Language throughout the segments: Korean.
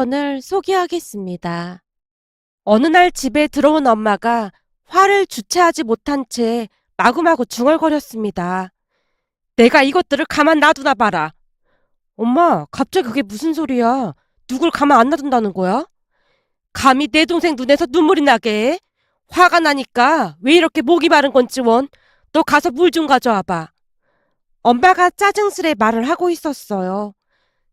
사연을 소개하겠습니다. 어느 날 집에 들어온 엄마가 화를 주체하지 못한 채 마구마구 중얼거렸습니다. 내가 이것들을 가만 놔두나 봐라. 엄마, 갑자기 그게 무슨 소리야? 누굴 가만 안 놔둔다는 거야? 감히 내 동생 눈에서 눈물이 나게 해? 화가 나니까 왜 이렇게 목이 마른 건지 원. 너 가서 물 좀 가져와봐. 엄마가 짜증스레 말을 하고 있었어요.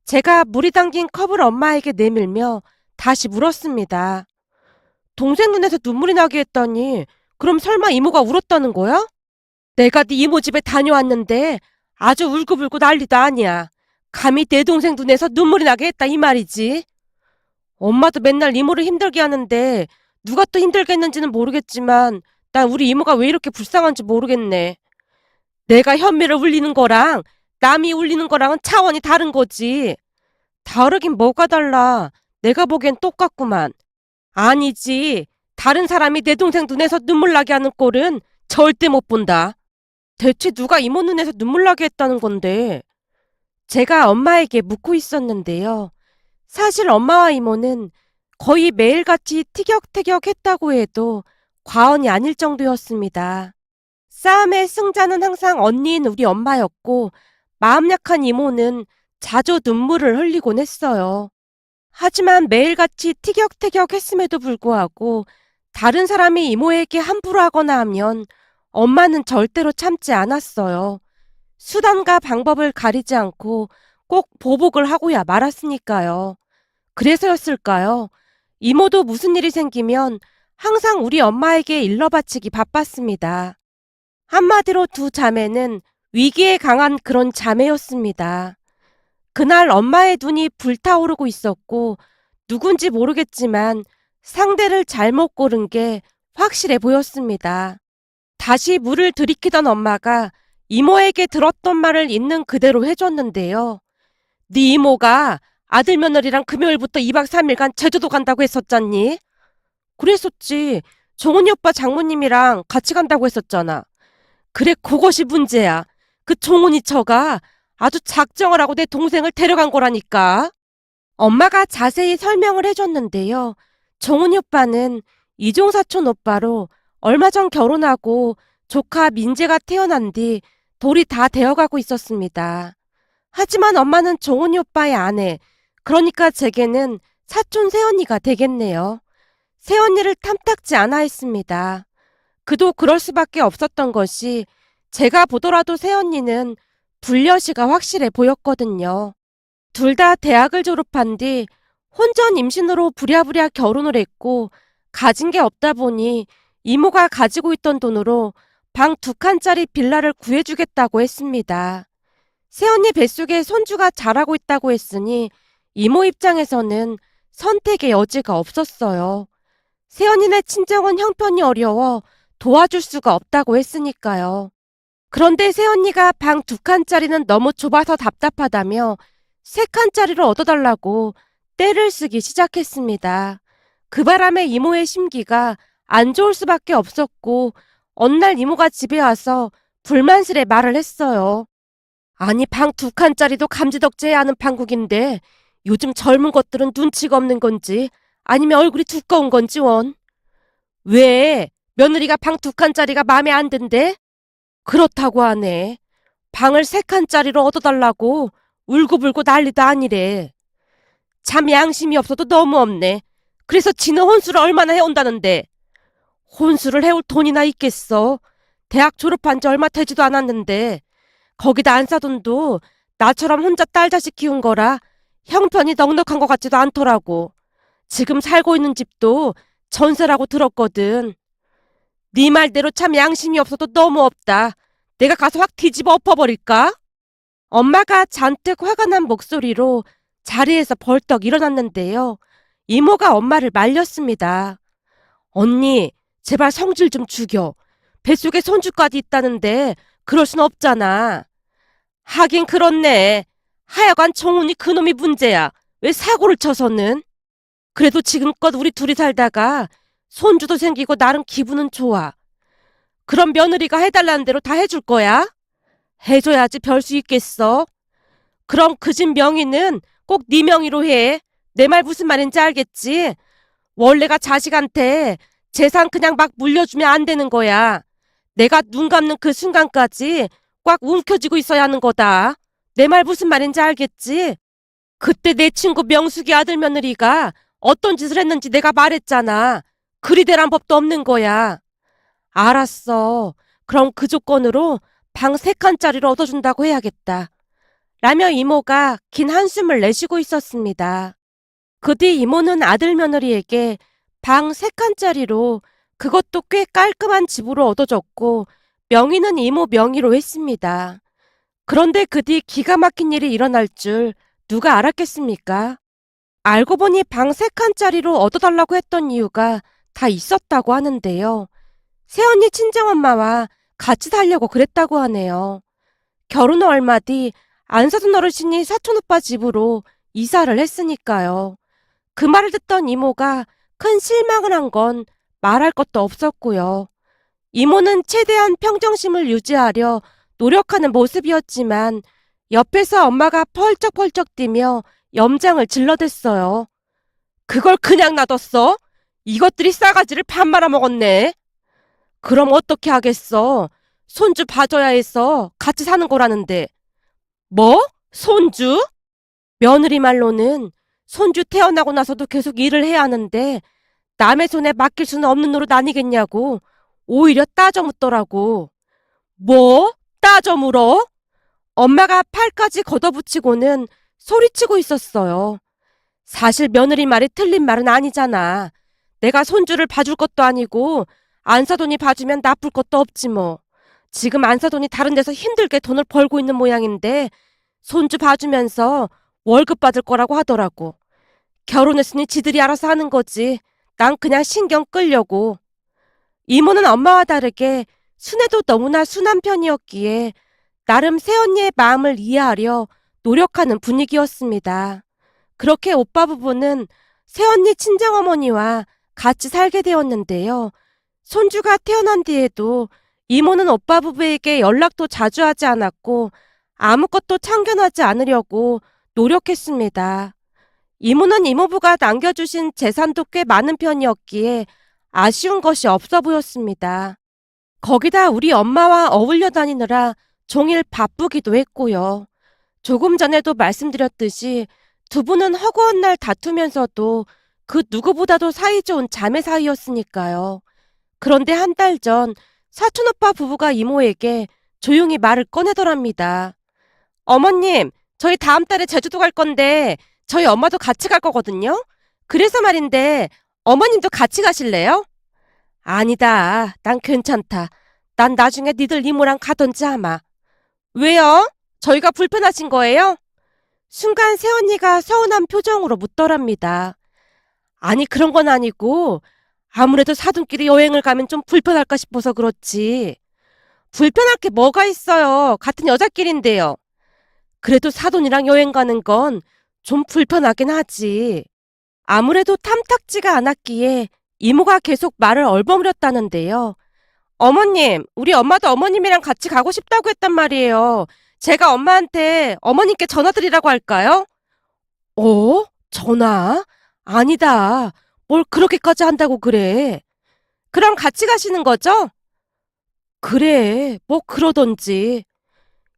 제가 물이 담긴 컵을 엄마에게 내밀며 다시 물었습니다. 동생 눈에서 눈물이 나게 했다니 그럼 설마 이모가 울었다는 거야? 내가 네 이모 집에 다녀왔는데 아주 울고불고 난리도 아니야. 감히 내 동생 눈에서 눈물이 나게 했다 이 말이지. 엄마도 맨날 이모를 힘들게 하는데 누가 또 힘들게 했는지는 모르겠지만 난 우리 이모가 왜 이렇게 불쌍한지 모르겠네. 내가 현미를 울리는 거랑 남이 울리는 거랑은 차원이 다른 거지. 다르긴 뭐가 달라. 내가 보기엔 똑같구만. 아니지. 다른 사람이 내 동생 눈에서 눈물 나게 하는 꼴은 절대 못 본다. 대체 누가 이모 눈에서 눈물 나게 했다는 건데? 제가 엄마에게 묻고 있었는데요. 사실 엄마와 이모는 거의 매일같이 티격태격 했다고 해도 과언이 아닐 정도였습니다. 싸움의 승자는 항상 언니인 우리 엄마였고 마음 약한 이모는 자주 눈물을 흘리곤 했어요. 하지만 매일같이 티격태격 했음에도 불구하고 다른 사람이 이모에게 함부로 하거나 하면 엄마는 절대로 참지 않았어요. 수단과 방법을 가리지 않고 꼭 보복을 하고야 말았으니까요. 그래서였을까요? 이모도 무슨 일이 생기면 항상 우리 엄마에게 일러바치기 바빴습니다. 한마디로 두 자매는 위기에 강한 그런 자매였습니다. 그날 엄마의 눈이 불타오르고 있었고 누군지 모르겠지만 상대를 잘못 고른 게 확실해 보였습니다. 다시 물을 들이키던 엄마가 이모에게 들었던 말을 있는 그대로 해줬는데요. 네 이모가 아들 며느리랑 금요일부터 2박 3일간 제주도 간다고 했었잖니? 그랬었지. 정훈이 오빠 장모님이랑 같이 간다고 했었잖아. 그래, 그것이 문제야. 그 종훈이 처가 아주 작정을 하고 내 동생을 데려간 거라니까. 엄마가 자세히 설명을 해줬는데요. 정훈이 오빠는 이종사촌 오빠로 얼마 전 결혼하고 조카 민재가 태어난 뒤 돌이 다 되어가고 있었습니다. 하지만 엄마는 정훈이 오빠의 아내, 그러니까 제게는 사촌 새언니가 되겠네요. 새언니를 탐탁지 않아 했습니다. 그도 그럴 수밖에 없었던 것이 제가 보더라도 새언니는 불려시가 확실해 보였거든요. 둘 다 대학을 졸업한 뒤 혼전 임신으로 부랴부랴 결혼을 했고 가진 게 없다 보니 이모가 가지고 있던 돈으로 방 2칸짜리 빌라를 구해주겠다고 했습니다. 새언니 뱃속에 손주가 자라고 있다고 했으니 이모 입장에서는 선택의 여지가 없었어요. 새언니네 친정은 형편이 어려워 도와줄 수가 없다고 했으니까요. 그런데 새언니가 방 2칸짜리는 너무 좁아서 답답하다며 3칸짜리를 얻어달라고 떼를 쓰기 시작했습니다. 그 바람에 이모의 심기가 안 좋을 수밖에 없었고 어느 날 이모가 집에 와서 불만스레 말을 했어요. 아니 방 2칸짜리도 감지덕지해야 하는 판국인데 요즘 젊은 것들은 눈치가 없는 건지 아니면 얼굴이 두꺼운 건지 원. 왜? 며느리가 방 2칸짜리가 마음에 안 든대? 그렇다고 하네. 방을 3칸짜리로 얻어달라고 울고불고 난리도 아니래. 참 양심이 없어도 너무 없네. 그래서 지는 혼수를 얼마나 해온다는데. 혼수를 해올 돈이나 있겠어. 대학 졸업한 지 얼마 되지도 않았는데 거기다 안 사돈도 나처럼 혼자 딸 자식 키운 거라 형편이 넉넉한 것 같지도 않더라고. 지금 살고 있는 집도 전세라고 들었거든. 네 말대로 참 양심이 없어도 너무 없다. 내가 가서 확 뒤집어 엎어버릴까? 엄마가 잔뜩 화가 난 목소리로 자리에서 벌떡 일어났는데요. 이모가 엄마를 말렸습니다. 언니, 제발 성질 좀 죽여. 뱃속에 손주까지 있다는데 그럴 순 없잖아. 하긴 그렇네. 하여간 정훈이 그놈이 문제야. 왜 사고를 쳐서는? 그래도 지금껏 우리 둘이 살다가 손주도 생기고 나름 기분은 좋아. 그럼 며느리가 해달라는 대로 다 해줄 거야? 해줘야지 별 수 있겠어. 그럼 그 집 명의는 꼭 네 명의로 해. 내 말 무슨 말인지 알겠지? 원래가 자식한테 재산 그냥 막 물려주면 안 되는 거야. 내가 눈 감는 그 순간까지 꽉 움켜쥐고 있어야 하는 거다. 내 말 무슨 말인지 알겠지? 그때 내 친구 명숙이 아들 며느리가 어떤 짓을 했는지 내가 말했잖아. 그리 되란 법도 없는 거야. 알았어. 그럼 그 조건으로 방 3칸짜리를 얻어준다고 해야겠다. 라며 이모가 긴 한숨을 내쉬고 있었습니다. 그 뒤 이모는 아들 며느리에게 방 3칸짜리로 그것도 꽤 깔끔한 집으로 얻어줬고 명의는 이모 명의로 했습니다. 그런데 그 뒤 기가 막힌 일이 일어날 줄 누가 알았겠습니까? 알고 보니 방 3칸짜리로 얻어달라고 했던 이유가 다 있었다고 하는데요. 새언니 친정엄마와 같이 살려고 그랬다고 하네요. 결혼 후 얼마 뒤 안사돈 어르신이 사촌오빠 집으로 이사를 했으니까요. 그 말을 듣던 이모가 큰 실망을 한 건 말할 것도 없었고요. 이모는 최대한 평정심을 유지하려 노력하는 모습이었지만 옆에서 엄마가 펄쩍펄쩍 뛰며 염장을 질러댔어요. 그걸 그냥 놔뒀어? 이것들이 싸가지를 밥 말아먹었네. 그럼 어떻게 하겠어? 손주 봐줘야 해서 같이 사는 거라는데. 뭐? 손주? 며느리 말로는 손주 태어나고 나서도 계속 일을 해야 하는데 남의 손에 맡길 수는 없는 노릇 아니겠냐고 오히려 따져 묻더라고. 뭐? 따져 물어? 엄마가 팔까지 걷어붙이고는 소리치고 있었어요. 사실 며느리 말이 틀린 말은 아니잖아. 내가 손주를 봐줄 것도 아니고 안사돈이 봐주면 나쁠 것도 없지 뭐. 지금 안사돈이 다른 데서 힘들게 돈을 벌고 있는 모양인데 손주 봐주면서 월급 받을 거라고 하더라고. 결혼했으니 지들이 알아서 하는 거지. 난 그냥 신경 끌려고. 이모는 엄마와 다르게 순애도 너무나 순한 편이었기에 나름 새언니의 마음을 이해하려 노력하는 분위기였습니다. 그렇게 오빠 부부는 새언니 친정어머니와 같이 살게 되었는데요. 손주가 태어난 뒤에도 이모는 오빠 부부에게 연락도 자주 하지 않았고 아무것도 참견하지 않으려고 노력했습니다. 이모는 이모부가 남겨주신 재산도 꽤 많은 편이었기에 아쉬운 것이 없어 보였습니다. 거기다 우리 엄마와 어울려 다니느라 종일 바쁘기도 했고요. 조금 전에도 말씀드렸듯이 두 분은 허구한 날 다투면서도 그 누구보다도 사이 좋은 자매 사이였으니까요. 그런데 한 달 전 사촌오빠 부부가 이모에게 조용히 말을 꺼내더랍니다. 어머님, 저희 다음 달에 제주도 갈 건데 저희 엄마도 같이 갈 거거든요. 그래서 말인데 어머님도 같이 가실래요? 아니다. 난 괜찮다. 난 나중에 니들 이모랑 가던지 아마. 왜요? 저희가 불편하신 거예요? 순간 새언니가 서운한 표정으로 묻더랍니다. 아니 그런 건 아니고 아무래도 사돈끼리 여행을 가면 좀 불편할까 싶어서 그렇지. 불편할 게 뭐가 있어요. 같은 여자끼리인데요. 그래도 사돈이랑 여행 가는 건 좀 불편하긴 하지. 아무래도 탐탁지가 않았기에 이모가 계속 말을 얼버무렸다는데요. 어머님, 우리 엄마도 어머님이랑 같이 가고 싶다고 했단 말이에요. 제가 엄마한테 어머님께 전화드리라고 할까요? 어? 전화? 아니다. 뭘 그렇게까지 한다고 그래. 그럼 같이 가시는 거죠? 그래, 뭐 그러던지.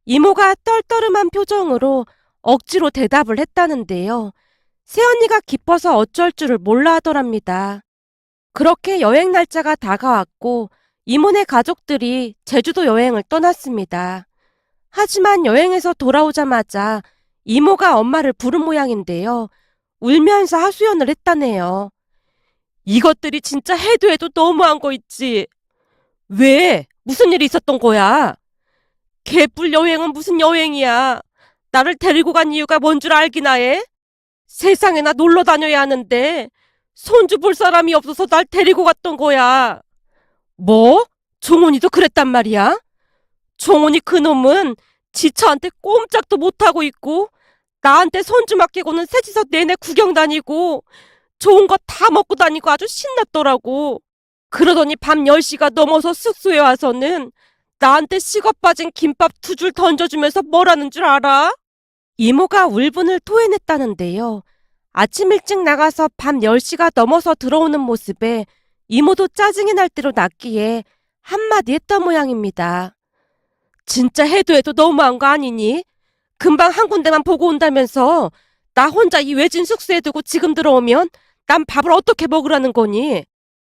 이모가 떨떠름한 표정으로 억지로 대답을 했다는데요. 새언니가 기뻐서 어쩔 줄을 몰라 하더랍니다. 그렇게 여행 날짜가 다가왔고 이모네 가족들이 제주도 여행을 떠났습니다. 하지만 여행에서 돌아오자마자 이모가 엄마를 부른 모양인데요. 울면서 하소연을 했다네요. 이것들이 진짜 해도 해도 너무한 거 있지. 왜? 무슨 일이 있었던 거야? 개뿔 여행은 무슨 여행이야. 나를 데리고 간 이유가 뭔 줄 알기나 해? 세상에나 놀러 다녀야 하는데 손주 볼 사람이 없어서 날 데리고 갔던 거야. 뭐? 종훈이도 그랬단 말이야? 종훈이 그놈은 지처한테 꼼짝도 못하고 있고 나한테 손주 맡기고는 셋이서 내내 구경 다니고 좋은 거 다 먹고 다니고 아주 신났더라고. 그러더니 밤 10시가 넘어서 숙소에 와서는 나한테 식어 빠진 김밥 2줄 던져주면서 뭐라는 줄 알아? 이모가 울분을 토해냈다는데요. 아침 일찍 나가서 밤 10시가 넘어서 들어오는 모습에 이모도 짜증이 날 대로 났기에 한마디 했던 모양입니다. 진짜 해도 해도 너무한 거 아니니? 금방 한 군데만 보고 온다면서 나 혼자 이 외진 숙소에 두고 지금 들어오면 난 밥을 어떻게 먹으라는 거니?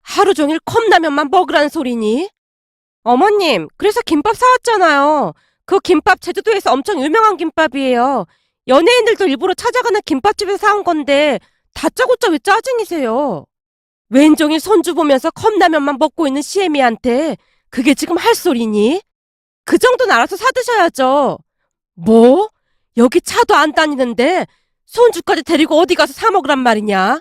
하루 종일 컵라면만 먹으라는 소리니? 어머님, 그래서 김밥 사왔잖아요. 그 김밥 제주도에서 엄청 유명한 김밥이에요. 연예인들도 일부러 찾아가는 김밥집에서 사온 건데 다짜고짜 왜 짜증이세요? 왼종일 손주 보면서 컵라면만 먹고 있는 시애미한테 그게 지금 할 소리니? 그 정도는 알아서 사드셔야죠. 뭐? 여기 차도 안 다니는데 손주까지 데리고 어디 가서 사 먹으란 말이냐?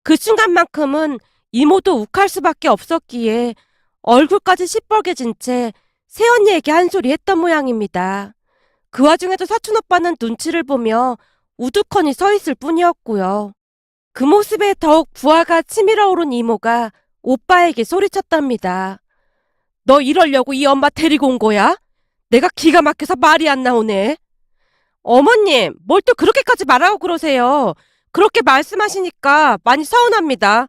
그 순간만큼은 이모도 욱할 수밖에 없었기에 얼굴까지 시뻘개진 채 새언니에게 한 소리 했던 모양입니다. 그 와중에도 사촌오빠는 눈치를 보며 우두커니 서 있을 뿐이었고요. 그 모습에 더욱 부하가 치밀어 오른 이모가 오빠에게 소리쳤답니다. 너 이러려고 이 엄마 데리고 온 거야? 내가 기가 막혀서 말이 안 나오네. 어머님, 뭘 또 그렇게까지 말하고 그러세요. 그렇게 말씀하시니까 많이 서운합니다.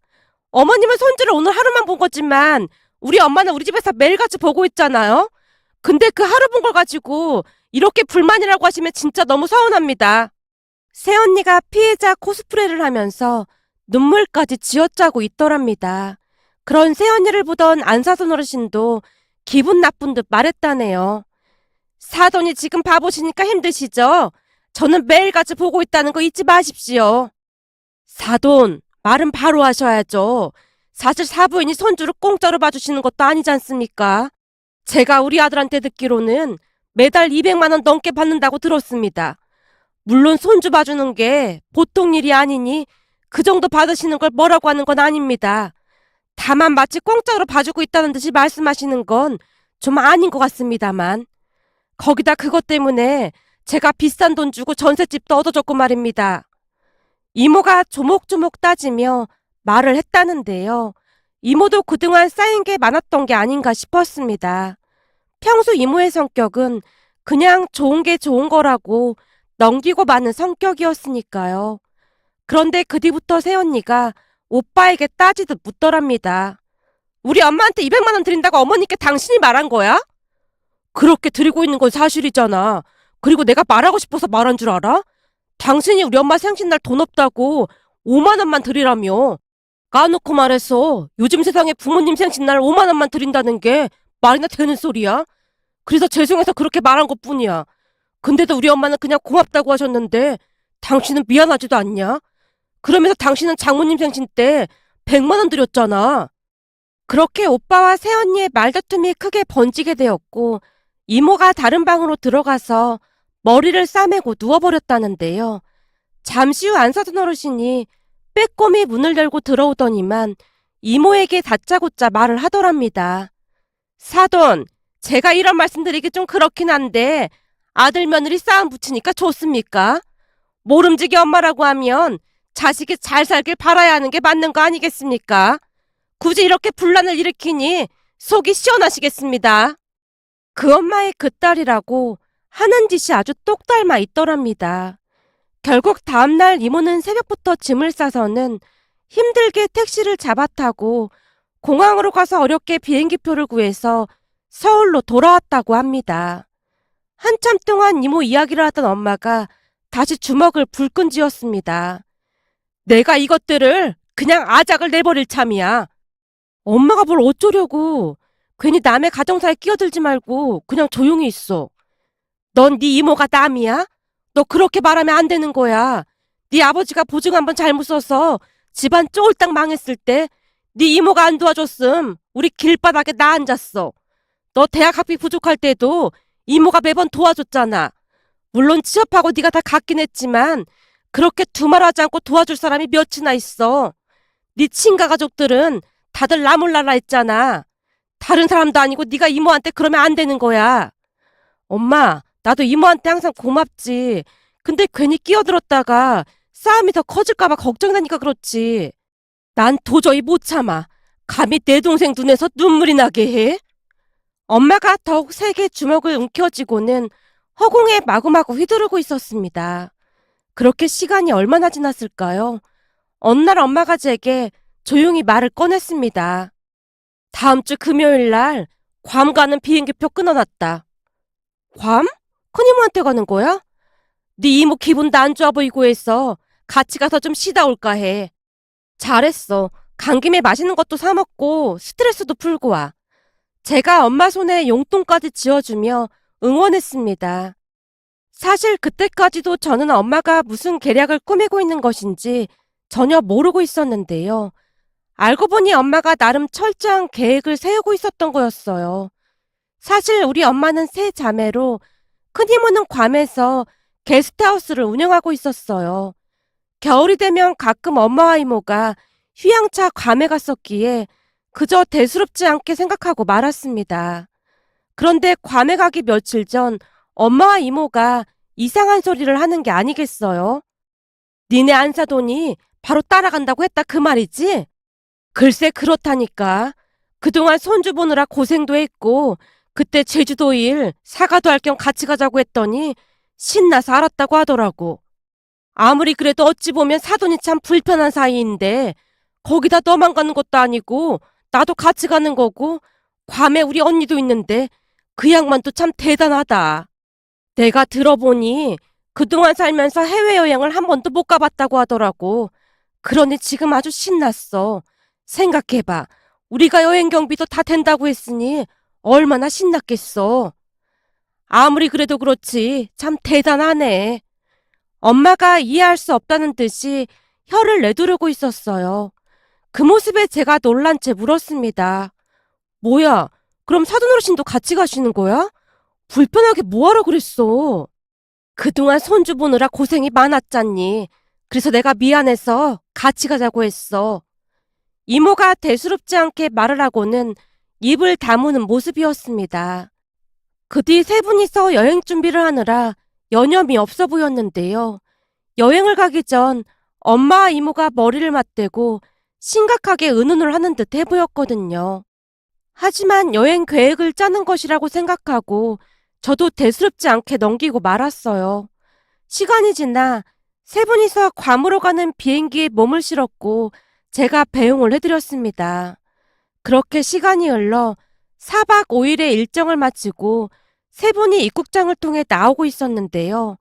어머님은 손주를 오늘 하루만 본 거지만 우리 엄마는 우리 집에서 매일같이 보고 있잖아요. 근데 그 하루 본 걸 가지고 이렇게 불만이라고 하시면 진짜 너무 서운합니다. 새언니가 피해자 코스프레를 하면서 눈물까지 쥐어짜고 있더랍니다. 그런 새언니를 보던 안사돈 어르신도 기분 나쁜 듯 말했다네요. 사돈이 지금 바보시니까 힘드시죠? 저는 매일같이 보고 있다는 거 잊지 마십시오. 사돈, 말은 바로 하셔야죠. 사실 사부인이 손주를 공짜로 봐주시는 것도 아니지 않습니까? 제가 우리 아들한테 듣기로는 매달 200만 원 넘게 받는다고 들었습니다. 물론 손주 봐주는 게 보통 일이 아니니 그 정도 받으시는 걸 뭐라고 하는 건 아닙니다. 다만 마치 공짜로 봐주고 있다는 듯이 말씀하시는 건 좀 아닌 것 같습니다만. 거기다 그것 때문에 제가 비싼 돈 주고 전셋집도 얻어줬고 말입니다. 이모가 조목조목 따지며 말을 했다는데요. 이모도 그동안 쌓인 게 많았던 게 아닌가 싶었습니다. 평소 이모의 성격은 그냥 좋은 게 좋은 거라고 넘기고 마는 성격이었으니까요. 그런데 그 뒤부터 새언니가 오빠에게 따지듯 묻더랍니다. 우리 엄마한테 200만 원 드린다고 어머니께 당신이 말한 거야? 그렇게 드리고 있는 건 사실이잖아. 그리고 내가 말하고 싶어서 말한 줄 알아? 당신이 우리 엄마 생신날 돈 없다고 5만 원만 드리라며. 까놓고 말해서 요즘 세상에 부모님 생신날 5만 원만 드린다는 게 말이나 되는 소리야? 그래서 죄송해서 그렇게 말한 것뿐이야. 근데도 우리 엄마는 그냥 고맙다고 하셨는데 당신은 미안하지도 않냐? 그러면서 당신은 장모님 생신 때 100만 원 드렸잖아. 그렇게 오빠와 새언니의 말다툼이 크게 번지게 되었고 이모가 다른 방으로 들어가서 머리를 싸매고 누워버렸다는데요. 잠시 후 안사돈 어르신이 빼꼼히 문을 열고 들어오더니만 이모에게 다짜고짜 말을 하더랍니다. 사돈, 제가 이런 말씀드리기 좀 그렇긴 한데 아들 며느리 싸움 붙이니까 좋습니까? 모름지기 엄마라고 하면 자식이 잘 살길 바라야 하는 게 맞는 거 아니겠습니까? 굳이 이렇게 분란을 일으키니 속이 시원하시겠습니다. 그 엄마의 그 딸이라고 하는 짓이 아주 똑 닮아 있더랍니다. 결국 다음날 이모는 새벽부터 짐을 싸서는 힘들게 택시를 잡아 타고 공항으로 가서 어렵게 비행기표를 구해서 서울로 돌아왔다고 합니다. 한참 동안 이모 이야기를 하던 엄마가 다시 주먹을 불끈 쥐었습니다. 내가 이것들을 그냥 아작을 내버릴 참이야. 엄마가 뭘 어쩌려고. 괜히 남의 가정사에 끼어들지 말고 그냥 조용히 있어. 넌 네 이모가 남이야? 너 그렇게 말하면 안 되는 거야. 네 아버지가 보증 한번 잘못 써서 집안 쫄딱 망했을 때 네 이모가 안 도와줬음 우리 길바닥에 나 앉았어. 너 대학 학비 부족할 때도 이모가 매번 도와줬잖아. 물론 취업하고 네가 다 갖긴 했지만 그렇게 두말하지 않고 도와줄 사람이 몇이나 있어. 네 친가 가족들은 다들 나몰라라 했잖아. 다른 사람도 아니고 네가 이모한테 그러면 안 되는 거야. 엄마, 나도 이모한테 항상 고맙지. 근데 괜히 끼어들었다가 싸움이 더 커질까 봐 걱정되니까 그렇지. 난 도저히 못 참아. 감히 내 동생 눈에서 눈물이 나게 해? 엄마가 더욱 세게 주먹을 움켜쥐고는 허공에 마구마구 휘두르고 있었습니다. 그렇게 시간이 얼마나 지났을까요? 어느 날 엄마가 제게 조용히 말을 꺼냈습니다. 다음 주 금요일 날 괌 가는 비행기표 끊어놨다. 괌? 큰이모한테 가는 거야? 네 이모 기분도 안 좋아 보이고 해서 같이 가서 좀 쉬다 올까 해. 잘했어. 간 김에 맛있는 것도 사 먹고 스트레스도 풀고 와. 제가 엄마 손에 용돈까지 쥐어주며 응원했습니다. 사실 그때까지도 저는 엄마가 무슨 계략을 꾸미고 있는 것인지 전혀 모르고 있었는데요. 알고 보니 엄마가 나름 철저한 계획을 세우고 있었던 거였어요. 사실 우리 엄마는 세 자매로 큰이모는 괌에서 게스트하우스를 운영하고 있었어요. 겨울이 되면 가끔 엄마와 이모가 휴양차 괌에 갔었기에 그저 대수롭지 않게 생각하고 말았습니다. 그런데 괌에 가기 며칠 전 엄마와 이모가 이상한 소리를 하는 게 아니겠어요? 니네 안 사돈이 바로 따라간다고 했다 그 말이지? 글쎄 그렇다니까. 그동안 손주 보느라 고생도 했고 그때 제주도 일 사과도 할 겸 같이 가자고 했더니 신나서 알았다고 하더라고. 아무리 그래도 어찌 보면 사돈이 참 불편한 사이인데 거기다 너만 가는 것도 아니고 나도 같이 가는 거고 괌에 우리 언니도 있는데 그 양반도 참 대단하다. 내가 들어보니 그동안 살면서 해외여행을 한 번도 못 가봤다고 하더라고. 그러니 지금 아주 신났어. 생각해봐. 우리가 여행 경비도 다 된다고 했으니 얼마나 신났겠어. 아무리 그래도 그렇지 참 대단하네. 엄마가 이해할 수 없다는 듯이 혀를 내두르고 있었어요. 그 모습에 제가 놀란 채 물었습니다. 뭐야, 그럼 사돈 어르신도 같이 가시는 거야? 불편하게 뭐하러 그랬어? 그동안 손주 보느라 고생이 많았잖니. 그래서 내가 미안해서 같이 가자고 했어. 이모가 대수롭지 않게 말을 하고는 입을 다무는 모습이었습니다. 그 뒤 세 분이서 여행 준비를 하느라 여념이 없어 보였는데요. 여행을 가기 전 엄마와 이모가 머리를 맞대고 심각하게 의논을 하는 듯 해 보였거든요. 하지만 여행 계획을 짜는 것이라고 생각하고 저도 대수롭지 않게 넘기고 말았어요. 시간이 지나 세 분이서 괌으로 가는 비행기에 몸을 실었고 제가 배웅을 해드렸습니다. 그렇게 시간이 흘러 4박 5일의 일정을 마치고 세 분이 입국장을 통해 나오고 있었는데요.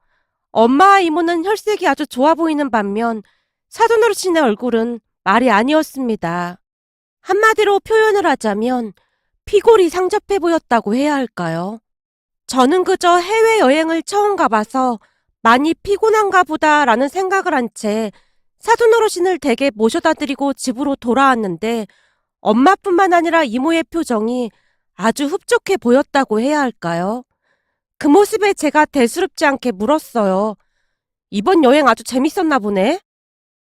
엄마와 이모는 혈색이 아주 좋아 보이는 반면 사돈 어르신의 얼굴은 말이 아니었습니다. 한마디로 표현을 하자면 피골이 상접해 보였다고 해야 할까요? 저는 그저 해외여행을 처음 가봐서 많이 피곤한가 보다라는 생각을 한 채 사돈 어르신을 댁에 모셔다 드리고 집으로 돌아왔는데 엄마뿐만 아니라 이모의 표정이 아주 흡족해 보였다고 해야 할까요? 그 모습에 제가 대수롭지 않게 물었어요. 이번 여행 아주 재밌었나 보네?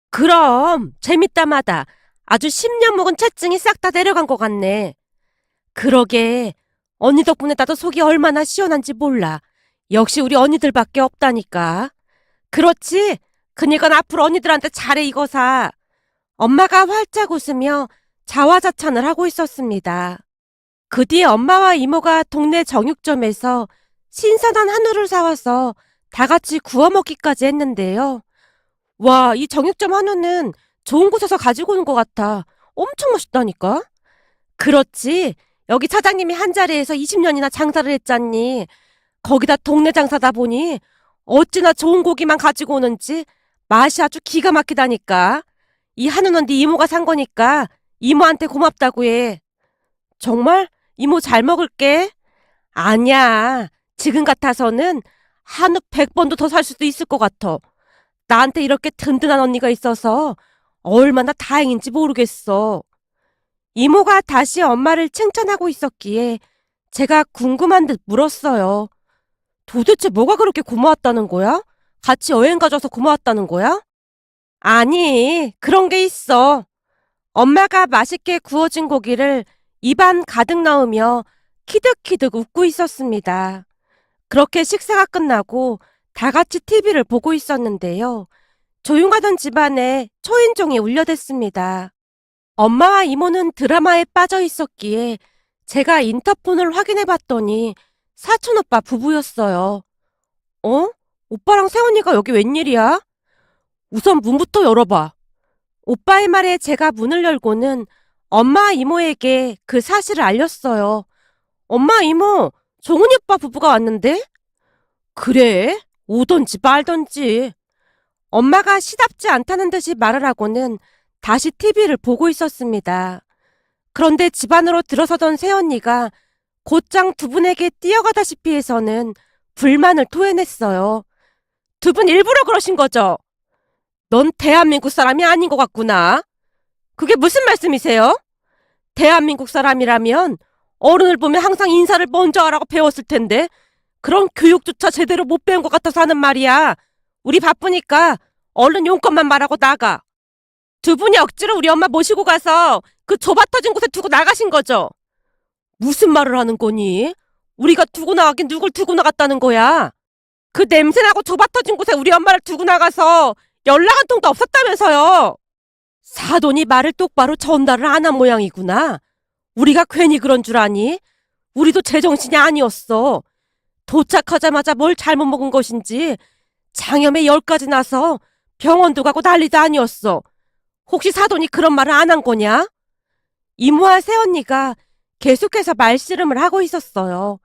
그럼 재밌다마다 아주 10년 묵은 체증이 싹 다 내려간 것 같네. 그러게 언니 덕분에 나도 속이 얼마나 시원한지 몰라. 역시 우리 언니들밖에 없다니까. 그렇지? 그니까 앞으로 언니들한테 잘해 이거사. 엄마가 활짝 웃으며 자화자찬을 하고 있었습니다. 그 뒤에 엄마와 이모가 동네 정육점에서 신선한 한우를 사와서 다 같이 구워 먹기까지 했는데요. 와, 이 정육점 한우는 좋은 곳에서 가지고 오는 것 같아. 엄청 맛있다니까? 그렇지. 여기 사장님이 한 자리에서 20년이나 장사를 했잖니. 거기다 동네 장사다 보니 어찌나 좋은 고기만 가지고 오는지 맛이 아주 기가 막히다니까. 이 한우는 네 이모가 산 거니까 이모한테 고맙다고 해. 정말? 이모 잘 먹을게. 아니야. 지금 같아서는 한우 100번도 더 살 수도 있을 것 같아. 나한테 이렇게 든든한 언니가 있어서 얼마나 다행인지 모르겠어. 이모가 다시 엄마를 칭찬하고 있었기에 제가 궁금한 듯 물었어요. 도대체 뭐가 그렇게 고마웠다는 거야? 같이 여행 가줘서 고마웠다는 거야? 아니, 그런 게 있어. 엄마가 맛있게 구워진 고기를 입안 가득 넣으며 키득키득 웃고 있었습니다. 그렇게 식사가 끝나고 다 같이 TV를 보고 있었는데요. 조용하던 집안에 초인종이 울려댔습니다. 엄마와 이모는 드라마에 빠져 있었기에 제가 인터폰을 확인해 봤더니 사촌오빠 부부였어요. 어? 오빠랑 세훈이가 여기 웬일이야? 우선 문부터 열어봐. 오빠의 말에 제가 문을 열고는 엄마 이모에게 그 사실을 알렸어요. 엄마 이모, 종훈이 오빠 부부가 왔는데? 그래? 오던지 말던지. 엄마가 시답지 않다는 듯이 말을 하고는 다시 TV를 보고 있었습니다. 그런데 집 안으로 들어서던 새언니가 곧장 두 분에게 뛰어가다시피 해서는 불만을 토해냈어요. 두 분 일부러 그러신 거죠? 넌 대한민국 사람이 아닌 것 같구나. 그게 무슨 말씀이세요? 대한민국 사람이라면 어른을 보면 항상 인사를 먼저 하라고 배웠을 텐데 그런 교육조차 제대로 못 배운 것 같아서 하는 말이야. 우리 바쁘니까 얼른 용건만 말하고 나가. 두 분이 억지로 우리 엄마 모시고 가서 그 좁아터진 곳에 두고 나가신 거죠? 무슨 말을 하는 거니? 우리가 두고 나가긴 누굴 두고 나갔다는 거야? 그 냄새나고 좁아터진 곳에 우리 엄마를 두고 나가서 연락 한 통도 없었다면서요? 사돈이 말을 똑바로 전달을 안 한 모양이구나. 우리가 괜히 그런 줄 아니? 우리도 제정신이 아니었어. 도착하자마자 뭘 잘못 먹은 것인지 장염에 열까지 나서 병원도 가고 난리도 아니었어. 혹시 사돈이 그런 말을 안 한 거냐? 이모와 새언니가 계속해서 말씨름을 하고 있었어요.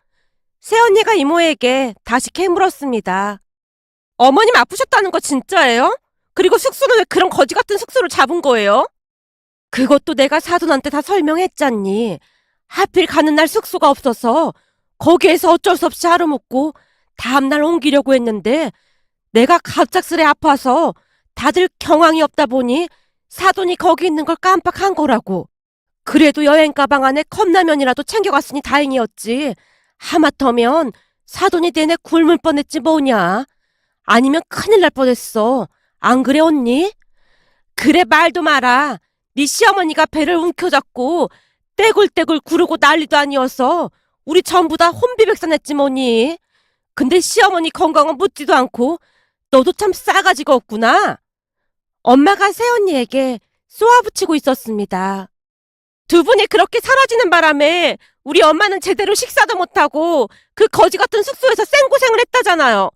새언니가 이모에게 다시 캐물었습니다. 어머님 아프셨다는 거 진짜예요? 그리고 숙소는 왜 그런 거지 같은 숙소를 잡은 거예요? 그것도 내가 사돈한테 다 설명했잖니. 하필 가는 날 숙소가 없어서 거기에서 어쩔 수 없이 하루 묵고 다음날 옮기려고 했는데 내가 갑작스레 아파서 다들 경황이 없다 보니 사돈이 거기 있는 걸 깜빡한 거라고. 그래도 여행 가방 안에 컵라면이라도 챙겨갔으니 다행이었지. 하마터면 사돈이 내내 굶을 뻔했지 뭐냐. 아니면 큰일 날 뻔했어. 안 그래 언니? 그래 말도 마라. 네 시어머니가 배를 움켜잡고 떼굴떼굴 구르고 난리도 아니어서 우리 전부 다 혼비백산했지 뭐니. 근데 시어머니 건강은 묻지도 않고 너도 참 싸가지가 없구나. 엄마가 새언니에게 쏘아붙이고 있었습니다. 두 분이 그렇게 사라지는 바람에 우리 엄마는 제대로 식사도 못하고 그 거지 같은 숙소에서 생고생을 했다잖아요.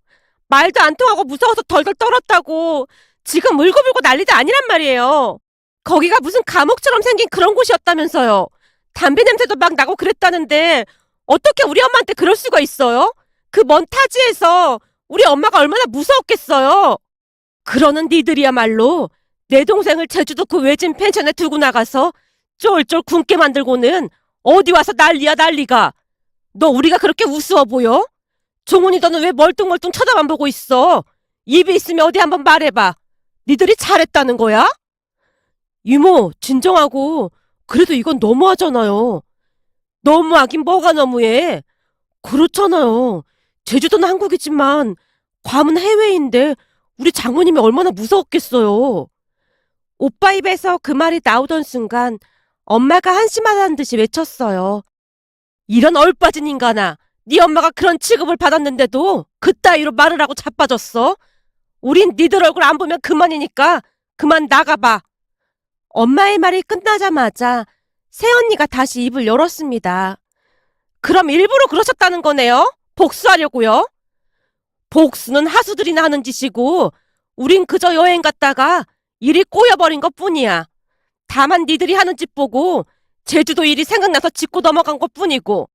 말도 안 통하고 무서워서 덜덜 떨었다고 지금 울고불고 난리도 아니란 말이에요. 거기가 무슨 감옥처럼 생긴 그런 곳이었다면서요. 담배 냄새도 막 나고 그랬다는데 어떻게 우리 엄마한테 그럴 수가 있어요? 그 먼 타지에서 우리 엄마가 얼마나 무서웠겠어요. 그러는 니들이야말로 내 동생을 제주도 그 외진 펜션에 두고 나가서 쫄쫄 굶게 만들고는 어디 와서 난리야 난리가. 너 우리가 그렇게 우스워 보여? 종훈이 너는 왜 멀뚱멀뚱 쳐다만 보고 있어? 입이 있으면 어디 한번 말해봐. 니들이 잘했다는 거야? 이모 진정하고. 그래도 이건 너무하잖아요. 너무하긴 뭐가 너무해. 그렇잖아요. 제주도는 한국이지만 괌은 해외인데 우리 장모님이 얼마나 무서웠겠어요. 오빠 입에서 그 말이 나오던 순간 엄마가 한심하다는 듯이 외쳤어요. 이런 얼빠진 인간아. 네 엄마가 그런 취급을 받았는데도 그따위로 말을 하고 자빠졌어? 우린 니들 얼굴 안 보면 그만이니까 그만 나가봐. 엄마의 말이 끝나자마자 새언니가 다시 입을 열었습니다. 그럼 일부러 그러셨다는 거네요? 복수하려고요? 복수는 하수들이나 하는 짓이고 우린 그저 여행 갔다가 일이 꼬여버린 것뿐이야. 다만 니들이 하는 짓 보고 제주도 일이 생각나서 짚고 넘어간 것뿐이고,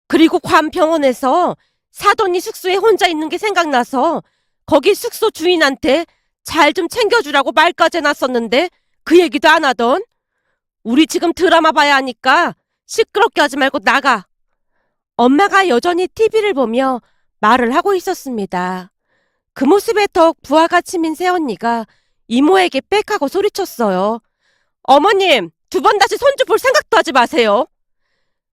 그리고 괌 병원에서 사돈이 숙소에 혼자 있는 게 생각나서 거기 숙소 주인한테 잘 좀 챙겨주라고 말까지 해놨었는데 그 얘기도 안 하던. 우리 지금 드라마 봐야 하니까 시끄럽게 하지 말고 나가. 엄마가 여전히 TV를 보며 말을 하고 있었습니다. 그 모습에 더욱 부하가 치민 새언니가 이모에게 빽하고 소리쳤어요. 어머님, 두 번 다시 손주 볼 생각도 하지 마세요.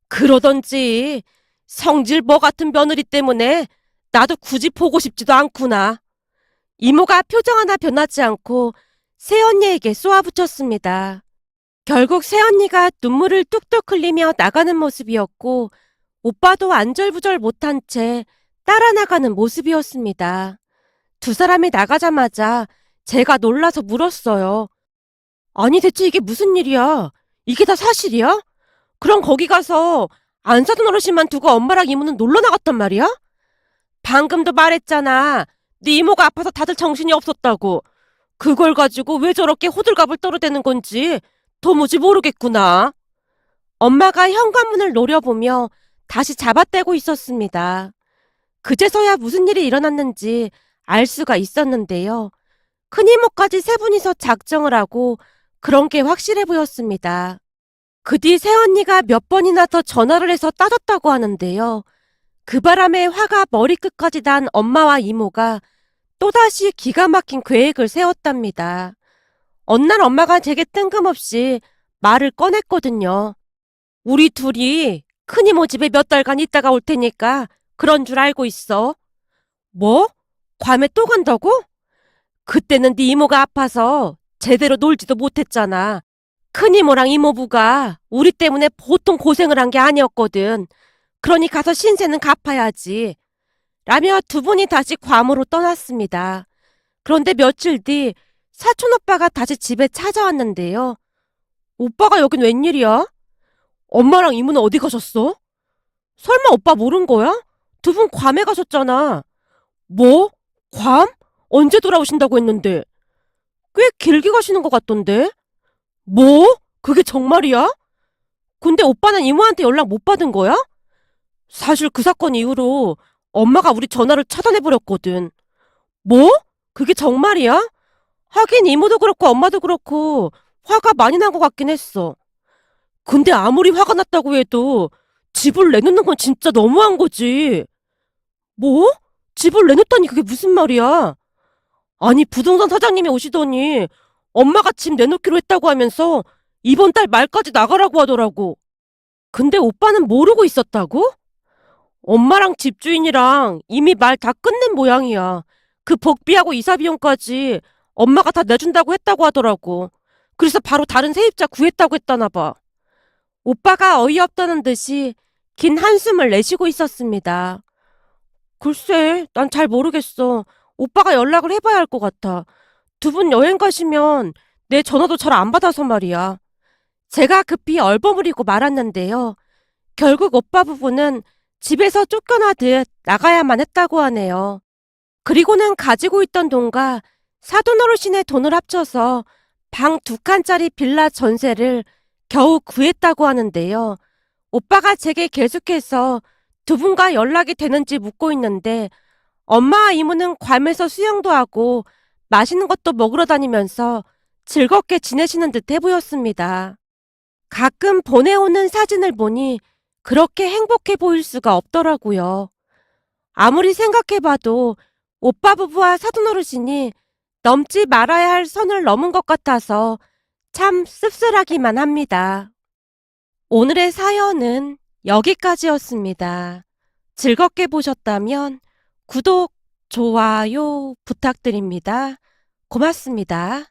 그러던지 성질 뭐 같은 며느리 때문에 나도 굳이 보고 싶지도 않구나. 이모가 표정 하나 변하지 않고 새언니에게 쏘아붙였습니다. 결국 새언니가 눈물을 뚝뚝 흘리며 나가는 모습이었고 오빠도 안절부절 못한 채 따라 나가는 모습이었습니다. 두 사람이 나가자마자 제가 놀라서 물었어요. 아니 대체 이게 무슨 일이야? 이게 다 사실이야? 그럼 거기 가서 안사돈 어르신만 두고 엄마랑 이모는 놀러 나갔단 말이야? 방금도 말했잖아. 네 이모가 아파서 다들 정신이 없었다고. 그걸 가지고 왜 저렇게 호들갑을 떨어대는 건지 도무지 모르겠구나. 엄마가 현관문을 노려보며 다시 잡아떼고 있었습니다. 그제서야 무슨 일이 일어났는지 알 수가 있었는데요. 큰이모까지 세 분이서 작정을 하고 그런 게 확실해 보였습니다. 그 뒤 새언니가 몇 번이나 더 전화를 해서 따졌다고 하는데요. 그 바람에 화가 머리끝까지 난 엄마와 이모가 또다시 기가 막힌 계획을 세웠답니다. 어느 날 엄마가 제게 뜬금없이 말을 꺼냈거든요. 우리 둘이 큰이모 집에 몇 달간 있다가 올 테니까 그런 줄 알고 있어. 뭐? 괌에 또 간다고? 그때는 네 이모가 아파서 제대로 놀지도 못했잖아. 큰이모랑 이모부가 우리 때문에 보통 고생을 한 게 아니었거든. 그러니 가서 신세는 갚아야지. 라며 두 분이 다시 괌으로 떠났습니다. 그런데 며칠 뒤 사촌 오빠가 다시 집에 찾아왔는데요. 오빠가 여긴 웬일이야? 엄마랑 이모는 어디 가셨어? 설마 오빠 모른 거야? 두 분 괌에 가셨잖아. 뭐? 괌? 언제 돌아오신다고 했는데? 꽤 길게 가시는 것 같던데? 뭐? 그게 정말이야? 근데 오빠는 이모한테 연락 못 받은 거야? 사실 그 사건 이후로 엄마가 우리 전화를 차단해버렸거든. 뭐? 그게 정말이야? 하긴 이모도 그렇고 엄마도 그렇고 화가 많이 난 것 같긴 했어. 근데 아무리 화가 났다고 해도 집을 내놓는 건 진짜 너무한 거지. 뭐? 집을 내놓다니 그게 무슨 말이야? 아니 부동산 사장님이 오시더니 엄마가 집 내놓기로 했다고 하면서 이번 달 말까지 나가라고 하더라고. 근데 오빠는 모르고 있었다고? 엄마랑 집주인이랑 이미 말 다 끝낸 모양이야. 그 복비하고 이사 비용까지 엄마가 다 내준다고 했다고 하더라고. 그래서 바로 다른 세입자 구했다고 했다나 봐. 오빠가 어이없다는 듯이 긴 한숨을 내쉬고 있었습니다. 글쎄, 난 잘 모르겠어. 오빠가 연락을 해봐야 할 것 같아. 두 분 여행 가시면 내 전화도 잘 안 받아서 말이야. 제가 급히 얼버무리고 말았는데요. 결국 오빠 부부는 집에서 쫓겨나듯 나가야만 했다고 하네요. 그리고는 가지고 있던 돈과 사돈 어르신의 돈을 합쳐서 방 2칸짜리 빌라 전세를 겨우 구했다고 하는데요. 오빠가 제게 계속해서 두 분과 연락이 되는지 묻고 있는데 엄마와 이모는 괌에서 수영도 하고 맛있는 것도 먹으러 다니면서 즐겁게 지내시는 듯해 보였습니다. 가끔 보내오는 사진을 보니 그렇게 행복해 보일 수가 없더라고요. 아무리 생각해봐도 오빠 부부와 사돈 어르신이 넘지 말아야 할 선을 넘은 것 같아서 참 씁쓸하기만 합니다. 오늘의 사연은 여기까지였습니다. 즐겁게 보셨다면 구독, 좋아요 부탁드립니다. 고맙습니다.